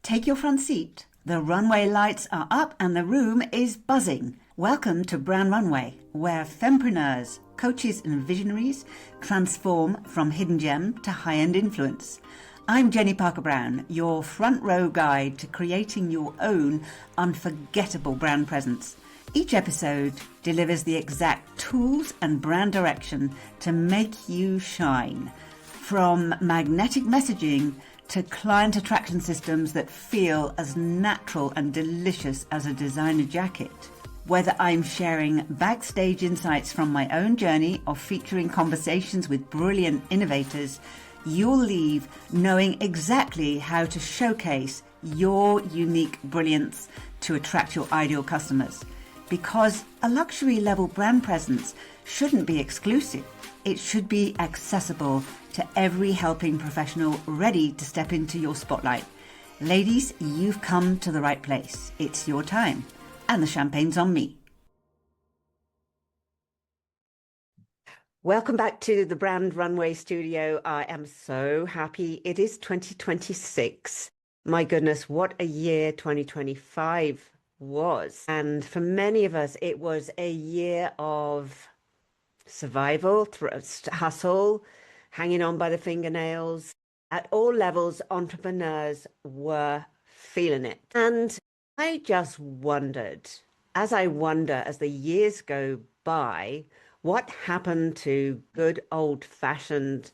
Take your front seat. The runway lights are up and the room is buzzing. Welcome to Brand Runway, where fempreneurs, coaches and visionaries transform from hidden gem to high-end influence. I'm Jenny Parker Brown, your front row guide to creating your own unforgettable brand presence. Each episode delivers the exact tools and brand direction to make you shine. From magnetic messaging to client attraction systems that feel as natural and delicious as a designer jacket. Whether I'm sharing backstage insights from my own journey or featuring conversations with brilliant innovators, you'll leave knowing exactly how to showcase your unique brilliance to attract your ideal customers. Because a luxury level brand presence shouldn't be exclusive. It should be accessible to every helping professional ready to step into your spotlight. Ladies, you've come to the right place. It's your time. And the champagne's on me. Welcome back to the Brand Runway studio. I am so happy. It is 2026. My goodness, what a year 2025 was. And for many of us, it was a year of survival, hustle, hanging on by the fingernails. At all levels, entrepreneurs were feeling it. And I just wondered, as the years go by, what happened to good old-fashioned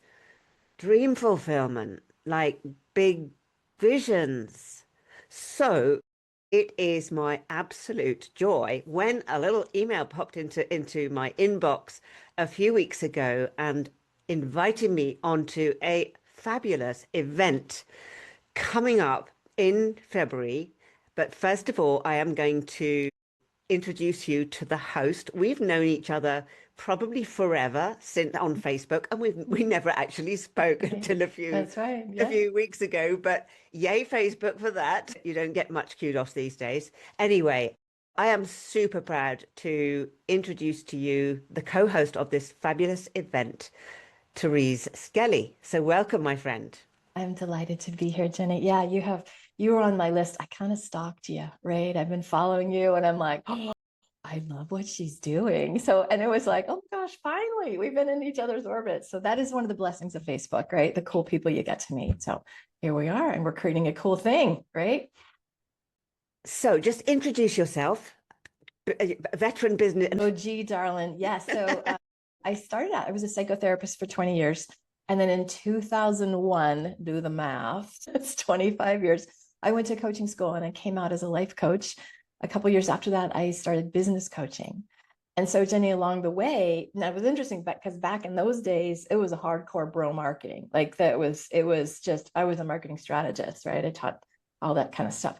dream fulfillment, like big visions? So it is my absolute joy when a little email popped into my inbox a few weeks ago and invited me onto a fabulous event coming up in February. But first of all, I am going to introduce you to the host. We've known each other probably forever since on Facebook, and we never actually spoke until a few weeks ago. But yay, Facebook, for that. You don't get much kudos these days. Anyway, I am super proud to introduce to you the co-host of this fabulous event, Therese Skelly. So welcome, my friend. I'm delighted to be here, Jenny. Yeah, you were on my list. I kind of stalked you, right? I've been following you and I'm like, oh, I love what she's doing. And it was like, oh gosh, finally, we've been in each other's orbit. So that is one of the blessings of Facebook, right? The cool people you get to meet. So here we are, and we're creating a cool thing, right? So just introduce yourself, veteran business. Oh, gee, darling. Yes. So I started out, I was a psychotherapist for 20 years. And then in 2001, do the math, it's 25 years, I went to coaching school and I came out as a life coach. A couple of years after that, I started business coaching. And so, Jenny, along the way, now it was interesting because back in those days, it was a hardcore bro marketing. Like it was just, I was a marketing strategist, right? I taught all that kind of stuff.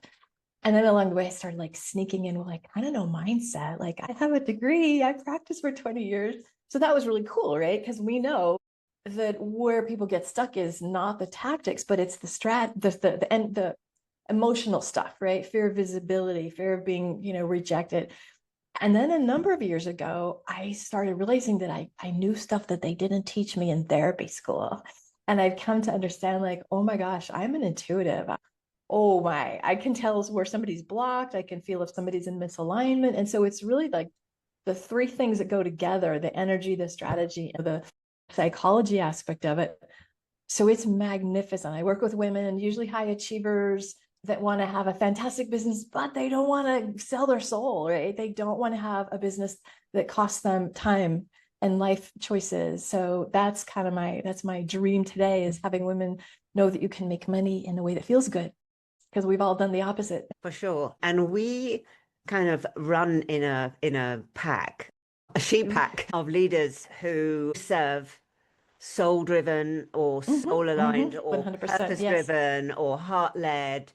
And then along the way, I started like sneaking in with like, I don't know, mindset. Like I have a degree, I practiced for 20 years. So that was really cool, right? Because we know that where people get stuck is not the tactics, but it's the emotional stuff, right? Fear of visibility, fear of being, rejected. And then a number of years ago, I started realizing that I knew stuff that they didn't teach me in therapy school. And I've come to understand like, oh my gosh, I'm an intuitive. Oh my, I can tell where somebody's blocked. I can feel if somebody's in misalignment. And so it's really like the three things that go together, the energy, the strategy, and the psychology aspect of it. So it's magnificent. I work with women, usually high achievers that want to have a fantastic business, but they don't want to sell their soul, right? They don't want to have a business that costs them time and life choices. So that's kind of that's my dream today, is having women know that you can make money in a way that feels good, because we've all done the opposite. For sure. And we kind of run in a pack, a sheep pack of leaders who serve soul-driven or soul-aligned or purpose-driven, yes, or heart-led,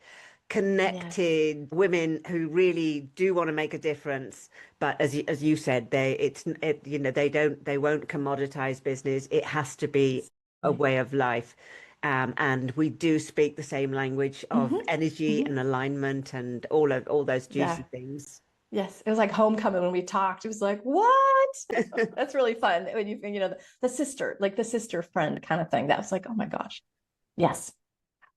connected, yes, women who really do want to make a difference. But as you said, they won't commoditize business. It has to be a way of life. And we do speak the same language of energy and alignment and all those juicy things. Yes, it was like homecoming when we talked. It was like, what? That's really fun. When the sister friend kind of thing. That was like, oh my gosh. Yes.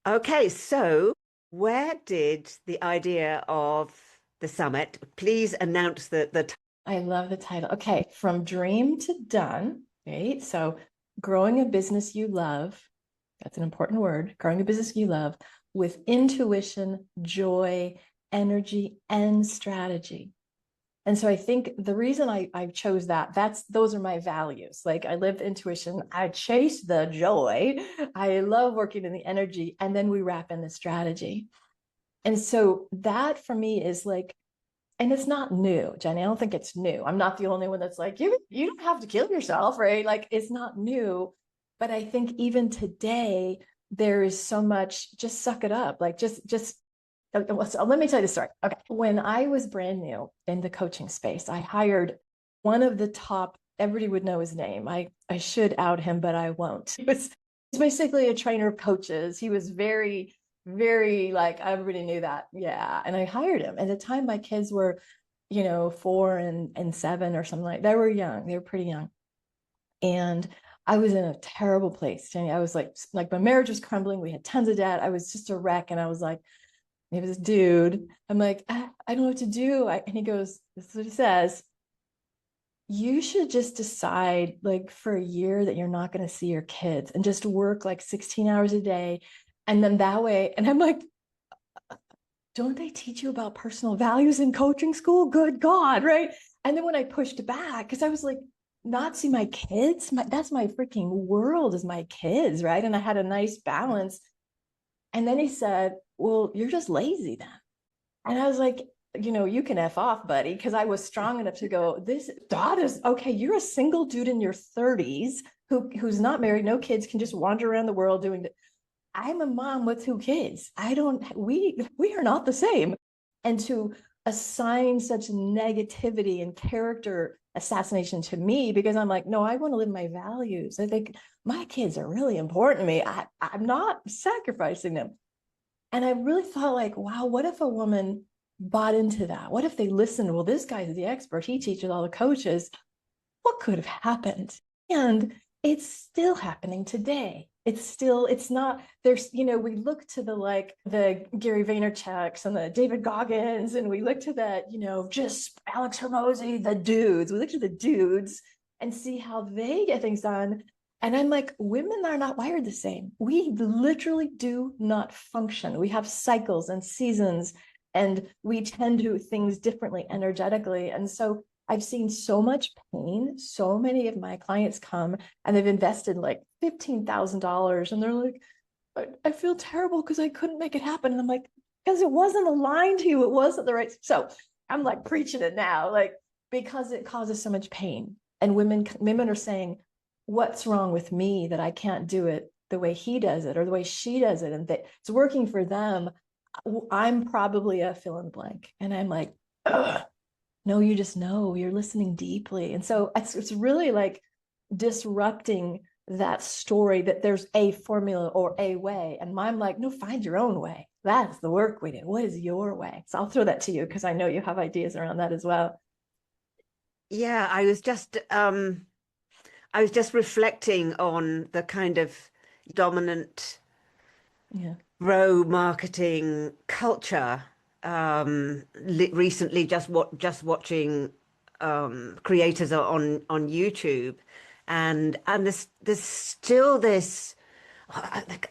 Okay, so Where did the idea of the summit, please announce the I love the title. Okay, from dream to done, right? So growing a business you love, that's an important word, growing a business you love with intuition, joy, energy, and strategy. And so I think the reason I chose those are my values. Like I live intuition, I chase the joy, I love working in the energy, and then we wrap in the strategy. And so that for me is like, and it's not new, Jenny. I don't think it's new. I'm not the only one that's like, you don't have to kill yourself, right? Like it's not new. But I think even today, there is so much, just suck it up. Like just so let me tell you the story. Okay. When I was brand new in the coaching space, I hired one of the top, everybody would know his name. I should out him, but I won't. He's basically a trainer of coaches. He was very, very like, everybody knew that. Yeah. And I hired him. At the time, my kids were, 4 and 7 or something like that. They were young. They were pretty young. And I was in a terrible place, Jenny. I was like my marriage was crumbling. We had tons of debt. I was just a wreck. And I was like, maybe this dude, I'm like, I don't know what to do. And he goes, this is what he says. You should just decide like for a year that you're not going to see your kids and just work like 16 hours a day. And then that way, and I'm like, don't they teach you about personal values in coaching school? Good God, right? And then when I pushed back, because I was like, not see my kids, that's my freaking world is my kids, right? And I had a nice balance. And then he said, well, you're just lazy then. And I was like, you can F off, buddy, because I was strong enough to go, this dot is okay. You're a single dude in your 30s who's not married, no kids, can just wander around the world doing that. I'm a mom with 2 kids. We are not the same. And to assign such negativity and character assassination to me, because I'm like, no, I want to live my values. I think my kids are really important to me. I'm not sacrificing them. And I really thought like, wow, what if a woman bought into that? What if they listened? Well, this guy's the expert. He teaches all the coaches. What could have happened? And it's still happening today. It's not, we look to the Gary Vaynerchuk's and the David Goggins, and we look to just Alex Hermosi, the dudes. We look to the dudes and see how they get things done. And I'm like, women are not wired the same. We literally do not function. We have cycles and seasons, and we tend to do things differently energetically. And so I've seen so much pain. So many of my clients come and they've invested like $15,000 and they're like, I feel terrible because I couldn't make it happen. And I'm like, because it wasn't aligned to you. It wasn't the right. So I'm like preaching it now, like, because it causes so much pain. And women are saying, what's wrong with me that I can't do it the way he does it or the way she does it? And that it's working for them. I'm probably a fill in the blank. And I'm like, ugh. No, you just know you're listening deeply. And so it's really like disrupting that story that there's a formula or a way. And I'm like, no, find your own way. That's the work we do. What is your way? So I'll throw that to you because I know you have ideas around that as well. Yeah, I was just reflecting on the kind of dominant Yeah. bro marketing culture. Recently, just watching creators on YouTube, and there's still this.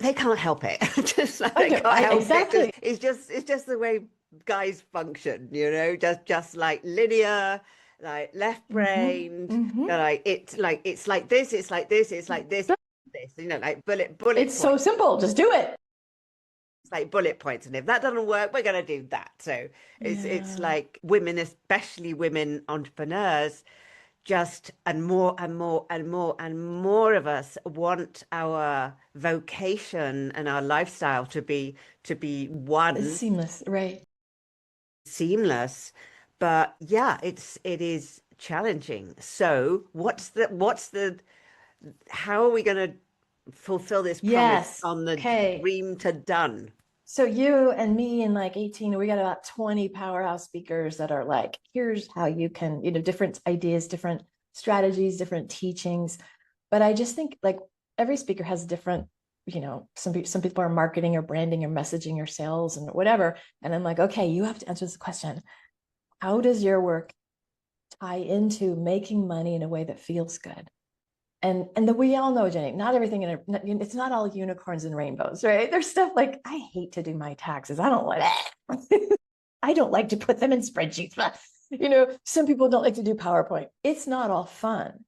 They can't help it. Just like I they do. can't help it. Exactly. It's just the way guys function, just like linear, like Mm-hmm. left-brained. Mm-hmm. It's like this, it's like this, it's like this, like bullet It's so points. simple. Just do it. It's like bullet points, and if that doesn't work, we're gonna do that. So it's Yeah. like women, especially women entrepreneurs, just and more and more and more and more of us want our vocation and our lifestyle to be It's one seamless. Right. seamless. But yeah, it is challenging. So what's the how are we going to fulfill this promise Yes. on the Okay. dream to done? So you and me and like 18, we got about 20 powerhouse speakers that are like, here's how you can, different ideas, different strategies, different teachings. But I just think like every speaker has different some people are marketing or branding or messaging or sales and whatever. And I'm like, okay, you have to answer this question. How does your work tie into making money in a way that feels good? And we all know, Jenny, not everything it's not all unicorns and rainbows, right? There's stuff like, I hate to do my taxes. I don't like that. I don't like to put them in spreadsheets. Some people don't like to do PowerPoint. It's not all fun.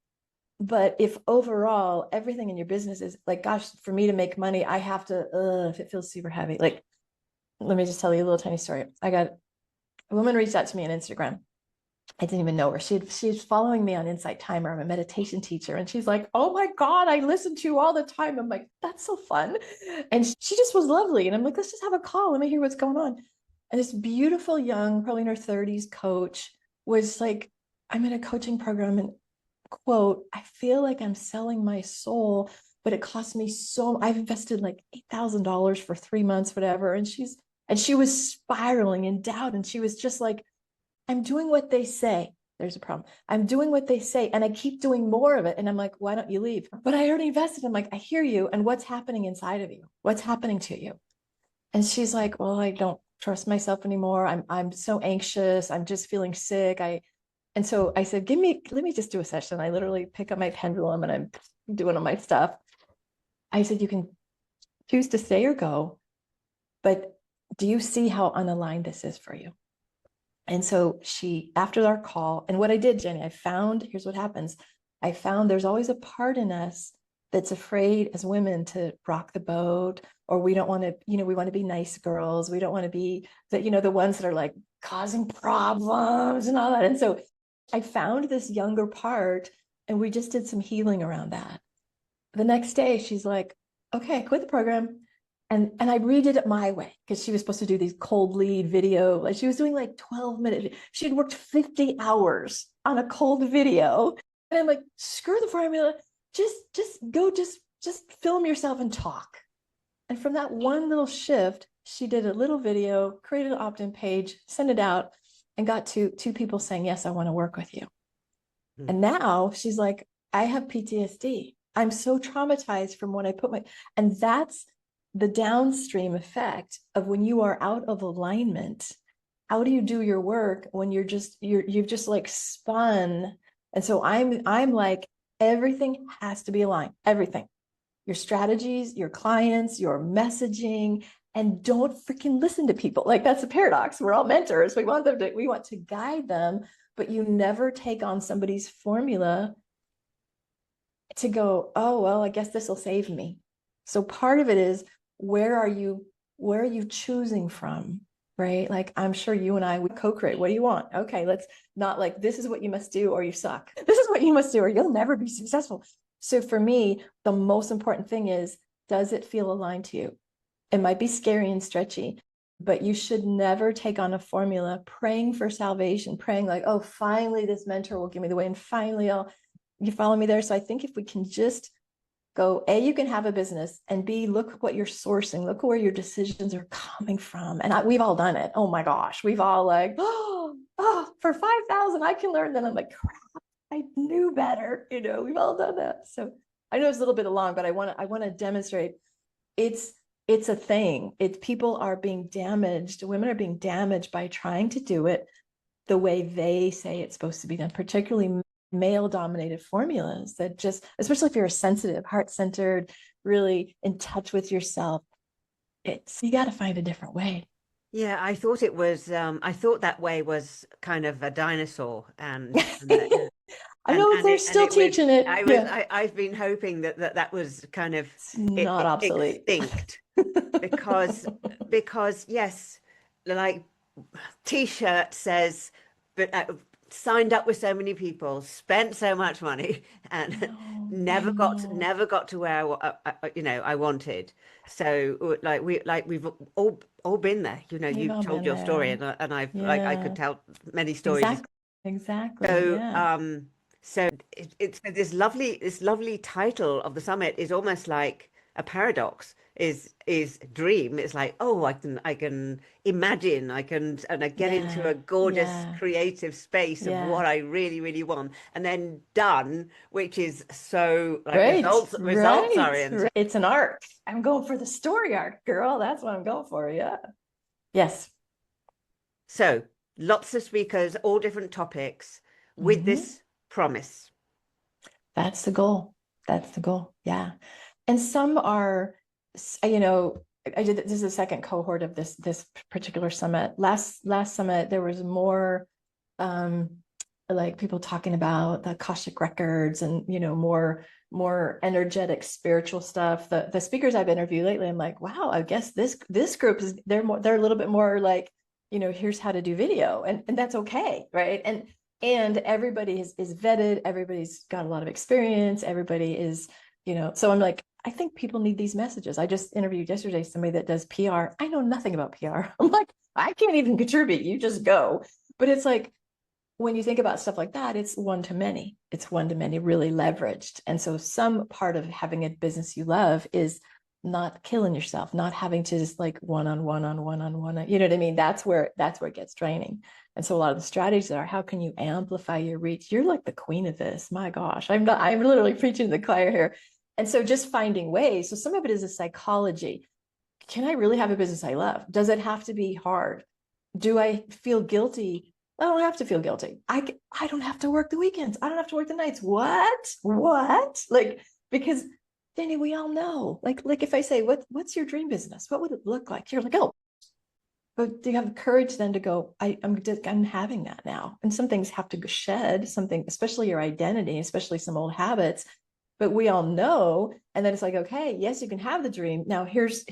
But if overall everything in your business is like, gosh, for me to make money, I have to, if it feels super heavy, like, let me just tell you a little tiny story. I got a woman reached out to me on Instagram. I didn't even know her. She's following me on Insight Timer. I'm a meditation teacher. And she's like, oh my God, I listen to you all the time. I'm like, that's so fun. And she just was lovely. And I'm like, let's just have a call. Let me hear what's going on. And this beautiful young, probably in her 30s coach was like, I'm in a coaching program and quote, I feel like I'm selling my soul, but it cost me I've invested like $8,000 for 3 months, whatever. And she was spiraling in doubt. And she was just like, I'm doing what they say. There's a problem. I'm doing what they say, and I keep doing more of it. And I'm like, why don't you leave? But I already invested. I'm like, I hear you. And what's happening inside of you? What's happening to you? And she's like, well, I don't trust myself anymore. I'm so anxious. I'm just feeling sick. And so I said, let me just do a session. I literally pick up my pendulum and I'm doing all my stuff. I said, you can choose to stay or go, but do you see how unaligned this is for you? And so after our call, and what I did, Jenny, here's what happens. I found there's always a part in us that's afraid as women to rock the boat, or we don't want to, we want to be nice girls. We don't want to be the ones that are like causing problems and all that. And so I found this younger part, and we just did some healing around that. The next day, she's like, okay, I quit the program. And I redid it my way, because she was supposed to do these cold lead video. Like, she was doing like 12-minute. She had worked 50 hours on a cold video. And I'm like, screw the formula. Just film yourself and talk. And from that one little shift, she did a little video, created an opt-in page, sent it out, and got two people saying, yes, I want to work with you. And now she's like, I have PTSD. I'm so traumatized from when I and that's the downstream effect of when you are out of alignment. How do you do your work when you've just like spun? And so I'm like, everything has to be aligned. Everything, your strategies, your clients, your messaging, and don't freaking listen to people. Like, that's a paradox. We're all mentors. We want to guide them, but you never take on somebody's formula to go, oh, well, I guess this will save me. So part of it is, where are you choosing from, right? Like, I'm sure you and I would co-create. What do you want? Okay, let's not like, this is what you must do or you suck. This is what you must do or you'll never be successful. So for me, the most important thing is, does it feel aligned to you? It might be scary and stretchy, but you should never take on a formula praying for salvation, praying like, oh, finally this mentor will give me the way, and finally you follow me there. So I think if we can just go, A, you can have a business, and B, look what you're sourcing, look where your decisions are coming from. And we've all done it. Oh my gosh, we've all like, oh, for 5,000 I can learn. Then I'm like, crap, I knew better. We've all done that. So I know it's a little bit long, but I want to demonstrate it's a thing. People are being damaged. Women are being damaged by trying to do it the way they say it's supposed to be done, particularly male dominated formulas that just, especially if you're a sensitive, heart-centered, really in touch with yourself, you got to find a different way. Yeah, I thought I thought that way was kind of a dinosaur, I know they're still it was, teaching it. Yeah. I've been hoping that was kind of It's not obsolete. extinct, because yes, like t-shirt says, but signed up with so many people, spent so much money, and never got to where I wanted. So we've all been there. We've You all told been your story, there. and I could Yeah, tell many stories. exactly. So Yeah. so it's this lovely title of the summit is almost like a paradox is dream. It's like, oh, I can imagine, and I get into a Yeah, gorgeous yeah, creative space of yeah. what I really, really want. And then done, which is so like Right, results right, oriented. right. It's an arc. I'm going for the story arc, girl. That's what I'm going for. Yeah. Yes. So lots of speakers, all different topics with Hmm. this promise. That's the goal. That's the goal. Yeah. And some are, you know, I did this is the second cohort of this particular summit. Last summit, there was more um like people talking about the Akashic records and more energetic spiritual stuff. The speakers I've interviewed lately, I'm like, wow, I guess this group is they're a little bit more like, here's how to do video, and that's okay, right? And everybody is vetted, everybody's got a lot of experience, everybody is, so I'm like, I think people need these messages. I just interviewed yesterday somebody that does PR. I know nothing about PR. I'm like, I can't even contribute. You just go. But it's like, when you think about stuff like that, it's one to many. It's one to many, really leveraged. And so some part of having a business you love is not killing yourself, not having to just like one on one on one on one. You know what I mean? That's where it gets draining. And so a lot of the strategies are, how can you amplify your reach? You're like the queen of this. My gosh, I'm literally preaching to the choir here. And so just finding ways. So some of it is a psychology. Can I really have a business I love? Does it have to be hard? Do I feel guilty? I don't have to feel guilty. I don't have to work the weekends. I don't have to work the nights. What? Like, because Danny, we all know. Like if I say, what's your dream business? What would it look like? You're like, oh, but do you have the courage then to go, I'm having that now. And some things have to shed something, especially your identity, especially some old habits. But we all know. And then it's like, okay, yes, you can have the dream. Now here's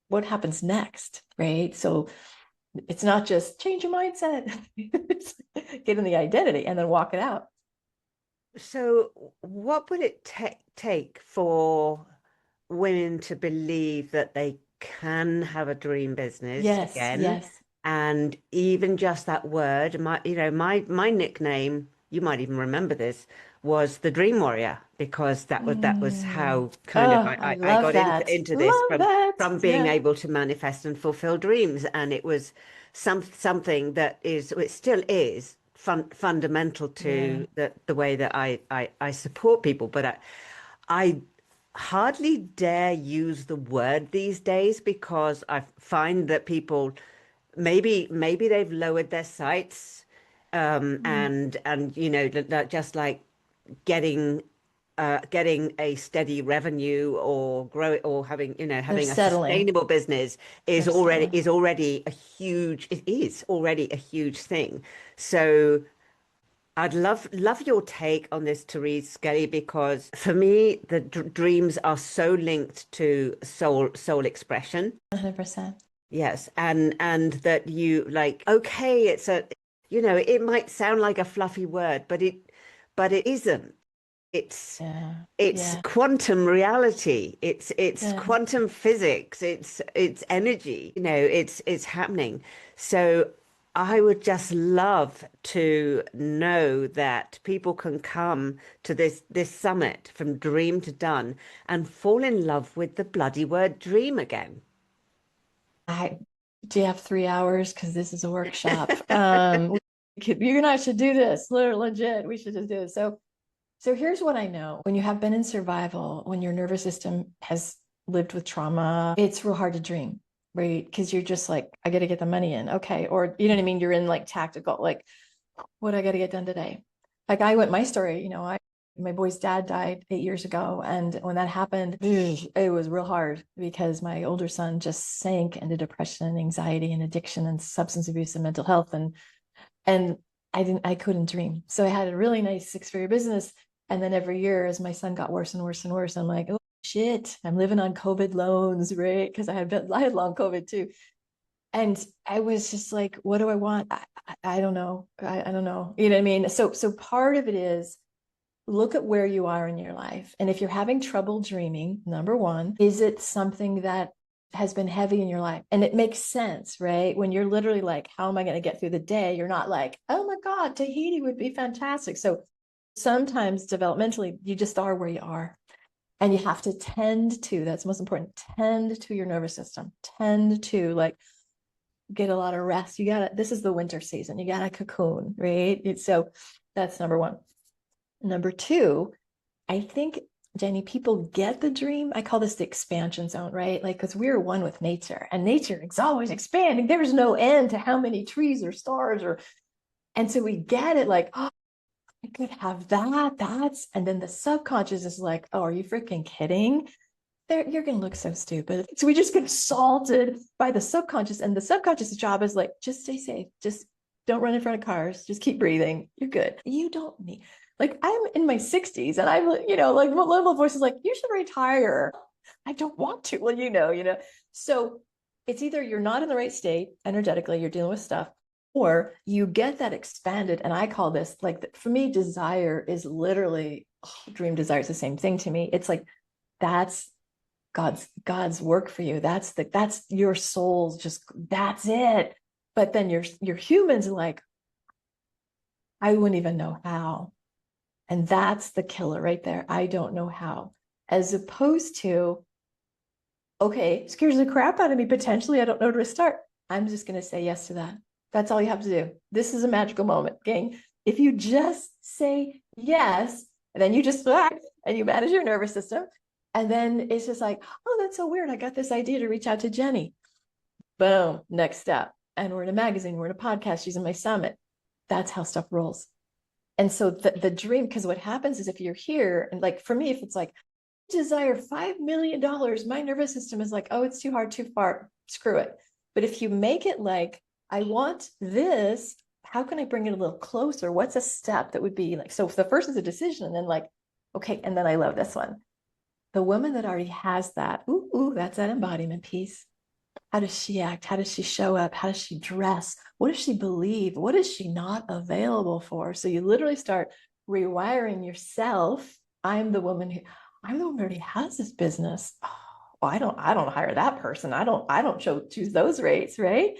what happens next, right? So it's not just change your mindset, get in the identity and then walk it out. So, what would it take for women to believe that they can have a dream business Yes, again? yes. And even just that word, my nickname, you might even remember this, was the Dream Warrior, because that was Mm. how kind of Oh, I I love got that. into this Love that. from being Yeah. able to manifest and fulfill dreams. And it was something that it still is fundamental Yeah. to the way that I support people. But I hardly dare use the word these days, because I find that people maybe they've lowered their sights, Mm. and that just like getting getting a steady revenue or grow it, or They're having a settling. sustainable business They're is already settling. is already a huge it is already a huge thing. So I'd love your take on this, Therese Skelly, because for me the dreams are so linked to soul expression. 100%. Yes, and that you like, okay, it might sound like a fluffy word, but it isn't. It's Yeah. it's Yeah. quantum reality. It's Yeah. quantum physics. It's energy. It's happening. So I would just love to know that people can come to this summit from dream to done and fall in love with the bloody word dream again. I do you have 3 hours? Because this is a workshop. You and I should do this. Legit. We should just do it. So here's what I know. When you have been in survival, when your nervous system has lived with trauma, it's real hard to dream, right? Because you're just like, I got to get the money in. Okay. Or, you know what I mean? You're in like tactical, like, what I got to get done today. Like my story, my boy's dad died 8 years ago. And when that happened, it was real hard because my older son just sank into depression and anxiety and addiction and substance abuse and mental health. And I couldn't dream. So I had a really nice six-figure business. And then every year, as my son got worse and worse and worse, I'm like, oh shit, I'm living on COVID loans, right? Because I had long COVID too. And I was just like, what do I want? I don't know. I don't know. You know what I mean? So part of it is look at where you are in your life. And if you're having trouble dreaming, number one, is it something that has been heavy in your life? And it makes sense, right? When you're literally like, how am I going to get through the day? You're not like, oh my God, Tahiti would be fantastic. So sometimes developmentally, you just are where you are. And you have to tend to, that's most important, tend to your nervous system, tend to like get a lot of rest. You gotta, this is the winter season. You gotta cocoon, right? So that's number one. Number two, I think, Jenny, people get the dream. I call this the expansion zone, right? Like, because we're one with nature, and nature is always expanding. There's no end to how many trees or stars or, and so we get it like, oh, I could have that. And then the subconscious is like, oh, are you freaking kidding? You're going to look so stupid. So we just get assaulted by the subconscious, and the subconscious job is like, just stay safe. Just don't run in front of cars. Just keep breathing. You're good. You don't need, like, I'm in my 60s and I'm, like little voice is like, you should retire. I don't want to. Well, so it's either you're not in the right state energetically, you're dealing with stuff, or you get that expanded. And I call this, like, for me, desire is literally, dream desire is the same thing to me. It's like, that's God's work for you. That's your soul's just, that's it. But then your humans are like, I wouldn't even know how. And that's the killer right there. I don't know how. As opposed to, okay, scares the crap out of me potentially. I don't know where to start. I'm just going to say yes to that. That's all you have to do. This is a magical moment, gang. If you just say yes, and then you just and you manage your nervous system, and then it's just like, oh, that's so weird. I got this idea to reach out to Jenny. Boom, next step. And we're in a magazine, we're in a podcast, she's in my summit. That's how stuff rolls. And so the dream, because what happens is if you're here, and like for me, if it's like, desire $5 million, my nervous system is like, oh, it's too hard, too far, screw it. But if you make it like, I want this, how can I bring it a little closer? What's a step that would be like, so if the first is a decision, and then like, okay, and then I love this one. The woman that already has that, that's that embodiment piece. How does she act? How does she show up? How does she dress? What does she believe? What is she not available for? So you literally start rewiring yourself. I'm the woman who already has this business. Oh, well, I don't hire that person. I don't choose those rates, right?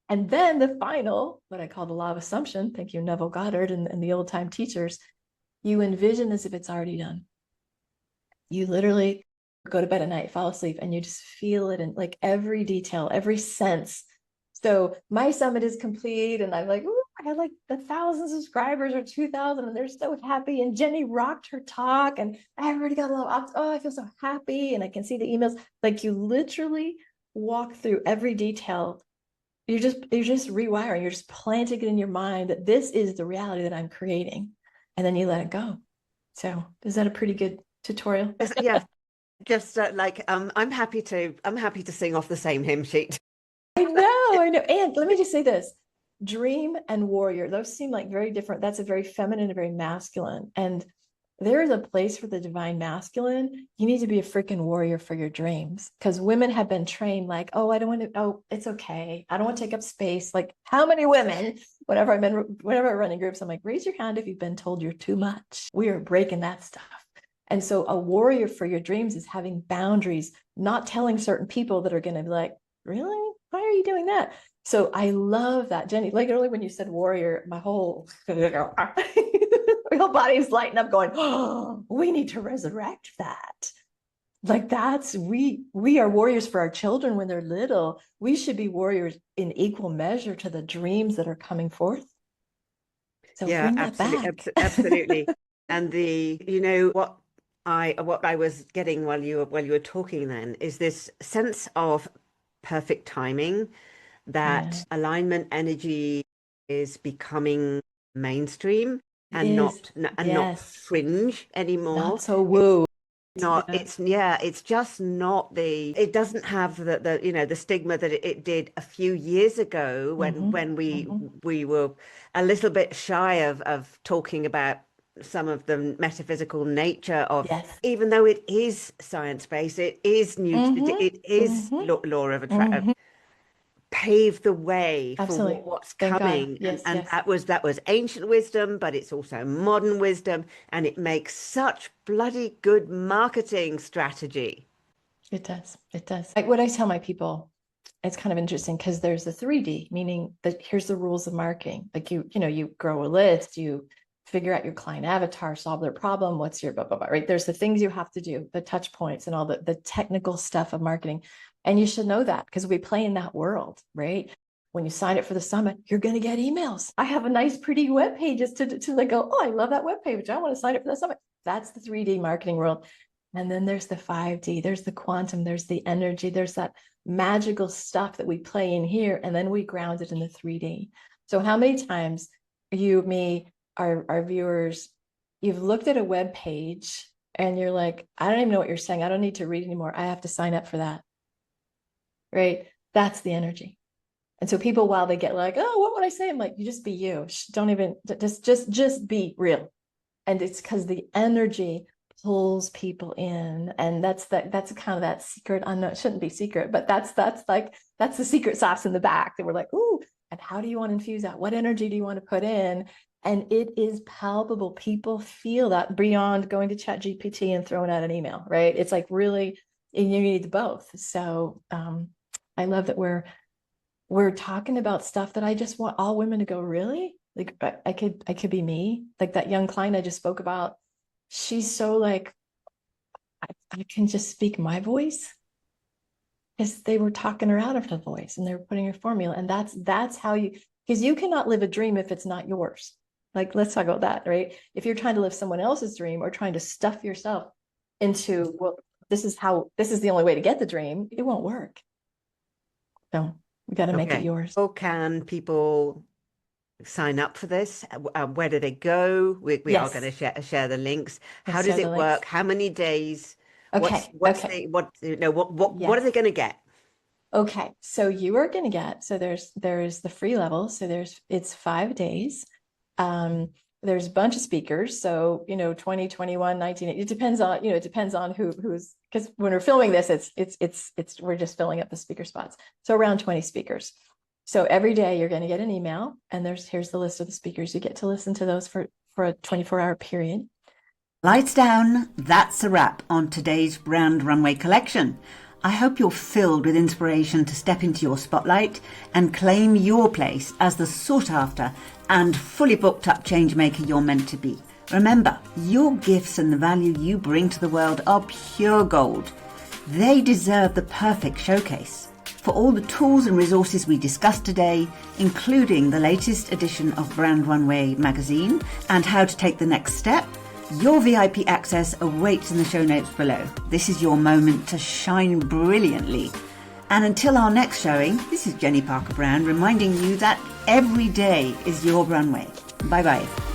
And then the final, what I call the law of assumption, thank you, Neville Goddard and the old time teachers, you envision as if it's already done. You literally go to bed at night, fall asleep, and you just feel it in like every detail, every sense. So my summit is complete, and I'm like, ooh, I had like 1,000 subscribers or 2,000, and they're so happy. And Jenny rocked her talk, and everybody got a little, oh, I feel so happy. And I can see the emails. Like, you literally walk through every detail. You're just rewiring, you're just planting it in your mind that this is the reality that I'm creating. And then you let it go. So is that a pretty good tutorial? Yeah, just I'm happy to sing off the same hymn sheet. I know. And let me just say this, dream and warrior, those seem like very different. That's a very feminine and very masculine. And there is a place for the divine masculine. You need to be a freaking warrior for your dreams, because women have been trained like, oh, I don't want to, oh, it's okay, I don't want to take up space. Like, how many women, whenever I'm running groups, I'm like, raise your hand if you've been told you're too much. We are breaking that stuff. And so a warrior for your dreams is having boundaries, not telling certain people that are going to be like, really? Why are you doing that? So I love that, Jenny. Like, earlier when you said warrior, my whole body's lighting up going, oh, we need to resurrect that. Like, that's, we are warriors for our children when they're little. We should be warriors in equal measure to the dreams that are coming forth. So Yeah, bring that back. absolutely. And what I was getting while you were talking then is this sense of perfect timing, that Yeah. alignment energy is becoming mainstream It and is. not Yes. fringe anymore. Not so woo. Not Yeah. it's yeah it's just not it doesn't have the stigma that it did a few years ago when Mm-hmm. we Mm-hmm. we were a little bit shy of talking about some of the metaphysical nature of, Yes. even though it is science-based, it is Mm-hmm. it is Mm-hmm. law of attraction, Mm-hmm. pave the way for Absolutely. what's Thank God. coming. Yes, And yes. that was ancient wisdom, but it's also modern wisdom, and it makes such bloody good marketing strategy. It does. It does. Like what I tell my people, it's kind of interesting because there's the 3D, meaning that here's the rules of marketing. Like you grow a list, you figure out your client avatar, solve their problem. What's your blah, blah, blah, right? There's the things you have to do, the touch points and all the technical stuff of marketing. And you should know that because we play in that world, right? When you sign up for the summit, you're going to get emails. I have a nice, pretty web pages to like go, oh, I love that web page. I want to sign up for the summit. That's the 3D marketing world. And then there's the 5D, there's the quantum, there's the energy, there's that magical stuff that we play in here, and then we ground it in the 3D. So how many times you, me, our viewers, you've looked at a web page and you're like, I don't even know what you're saying. I don't need to read anymore. I have to sign up for that. Right? That's the energy. And so people, while they get like, oh, what would I say? I'm like, you just be you. Don't even just be real. And it's because the energy pulls people in. And that's kind of that secret. I know it shouldn't be secret, but that's the secret sauce in the back that we're like, ooh, and how do you want to infuse that? What energy do you want to put in? And it is palpable. People feel that beyond going to ChatGPT and throwing out an email, right? It's like really, you need both. So I love that we're talking about stuff that I just want all women to go, really? Like I could be me. Like that young client I just spoke about. She's so like, I can just speak my voice. Because they were talking her out of her voice and they were putting her formula. And that's how you, because you cannot live a dream if it's not yours. Like, let's talk about that, right? If you're trying to live someone else's dream or trying to stuff yourself into, well, this is the only way to get the dream, it won't work. So we got to make it yours. How can people sign up for this? Where do they go? We are going to share the links. How does it work? How many days? Okay. What are they going to get? Okay. So you are going to get, so there's the free level. So it's 5 days. There's a bunch of speakers. So, 20, 21, 19, it depends on who's, because when we're filming this, we're just filling up the speaker spots. So around 20 speakers. So every day you're going to get an email and here's the list of the speakers. You get to listen to those for a 24-hour period. Lights down. That's a wrap on today's Brand Runway collection. I hope you're filled with inspiration to step into your spotlight and claim your place as the sought-after and fully booked up changemaker you're meant to be. Remember, your gifts and the value you bring to the world are pure gold. They deserve the perfect showcase. For all the tools and resources we discussed today, including the latest edition of Brand Runway magazine and how to take the next step, your VIP access awaits in the show notes below. This is your moment to shine brilliantly. And until our next showing, this is Jenny Parker Brown reminding you that every day is your runway. Bye-bye.